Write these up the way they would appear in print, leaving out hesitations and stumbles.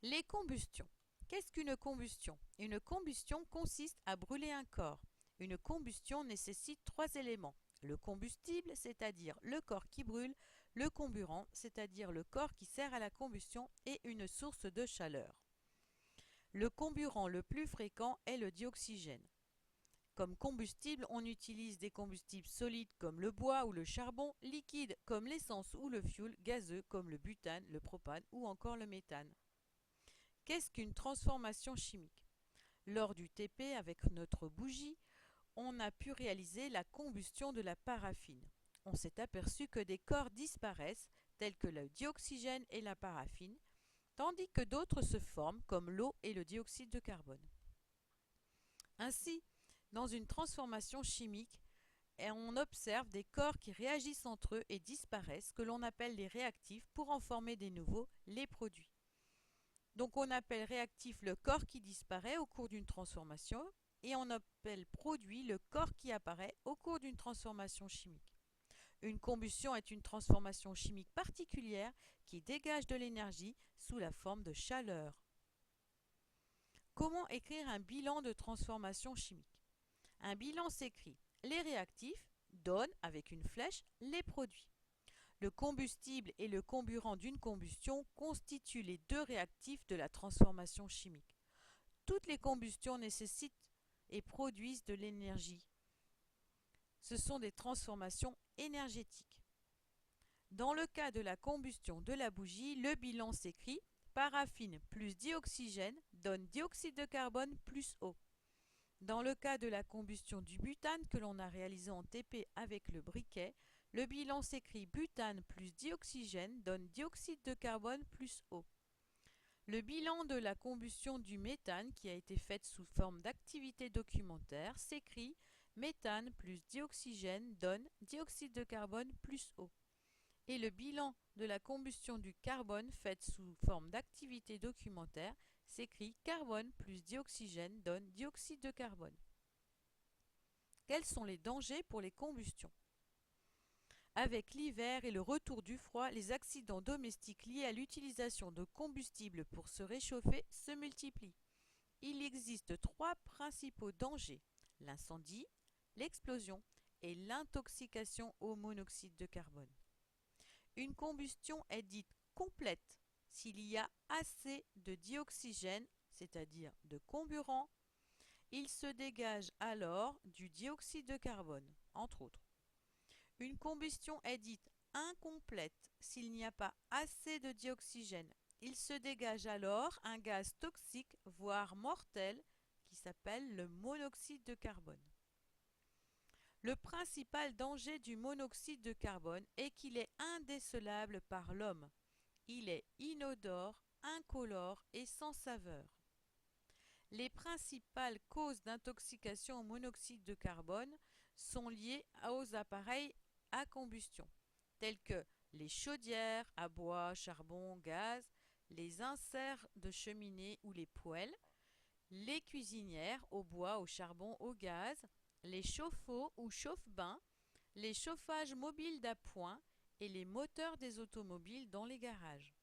Les combustions. Qu'est-ce qu'une combustion? Une combustion consiste à brûler un corps. Une combustion nécessite trois éléments. Le combustible, c'est-à-dire le corps qui brûle, le comburant, c'est-à-dire le corps qui sert à la combustion, et une source de chaleur. Le comburant le plus fréquent est le dioxygène. Comme combustible, on utilise des combustibles solides comme le bois ou le charbon, liquides comme l'essence ou le fioul, gazeux comme le butane, le propane ou encore le méthane. Qu'est-ce qu'une transformation chimique? Lors du TP avec notre bougie, on a pu réaliser la combustion de la paraffine. On s'est aperçu que des corps disparaissent, tels que le dioxygène et la paraffine, tandis que d'autres se forment, comme l'eau et le dioxyde de carbone. Ainsi, dans une transformation chimique, on observe des corps qui réagissent entre eux et disparaissent, que l'on appelle les réactifs, pour en former des nouveaux, les produits. Donc on appelle réactif le corps qui disparaît au cours d'une transformation et on appelle produit le corps qui apparaît au cours d'une transformation chimique. Une combustion est une transformation chimique particulière qui dégage de l'énergie sous la forme de chaleur. Comment écrire un bilan de transformation chimique? Un bilan s'écrit: les réactifs donnent, avec une flèche, les produits. Le combustible et le comburant d'une combustion constituent les deux réactifs de la transformation chimique. Toutes les combustions nécessitent et produisent de l'énergie. Ce sont des transformations énergétiques. Dans le cas de la combustion de la bougie, le bilan s'écrit: paraffine plus dioxygène donne dioxyde de carbone plus eau. Dans le cas de la combustion du butane que l'on a réalisé en TP avec le briquet, le bilan s'écrit: butane plus dioxygène donne dioxyde de carbone plus eau. Le bilan de la combustion du méthane qui a été faite sous forme d'activité documentaire s'écrit: méthane plus dioxygène donne dioxyde de carbone plus eau. Et le bilan de la combustion du carbone faite sous forme d'activité documentaire s'écrit: carbone plus dioxygène donne dioxyde de carbone. Quels sont les dangers pour les combustions? Avec l'hiver et le retour du froid, les accidents domestiques liés à l'utilisation de combustible pour se réchauffer se multiplient. Il existe trois principaux dangers: l'incendie, l'explosion et l'intoxication au monoxyde de carbone. Une combustion est dite complète s'il y a assez de dioxygène, c'est-à-dire de comburant. Il se dégage alors du dioxyde de carbone, entre autres. Une combustion est dite incomplète s'il n'y a pas assez de dioxygène. Il se dégage alors un gaz toxique, voire mortel, qui s'appelle le monoxyde de carbone. Le principal danger du monoxyde de carbone est qu'il est indécelable par l'homme. Il est inodore, incolore et sans saveur. Les principales causes d'intoxication au monoxyde de carbone sont liées aux appareils à combustion, tels que les chaudières à bois, charbon, gaz, les inserts de cheminée ou les poêles, les cuisinières au bois, au charbon, au gaz, les chauffe-eau ou chauffe-bain, les chauffages mobiles d'appoint et les moteurs des automobiles dans les garages.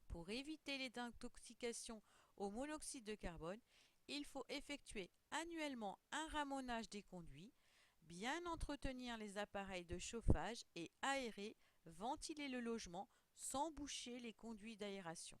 Pour éviter les intoxications au monoxyde de carbone, il faut effectuer annuellement un ramonage des conduits, bien entretenir les appareils de chauffage et aérer, ventiler le logement sans boucher les conduits d'aération.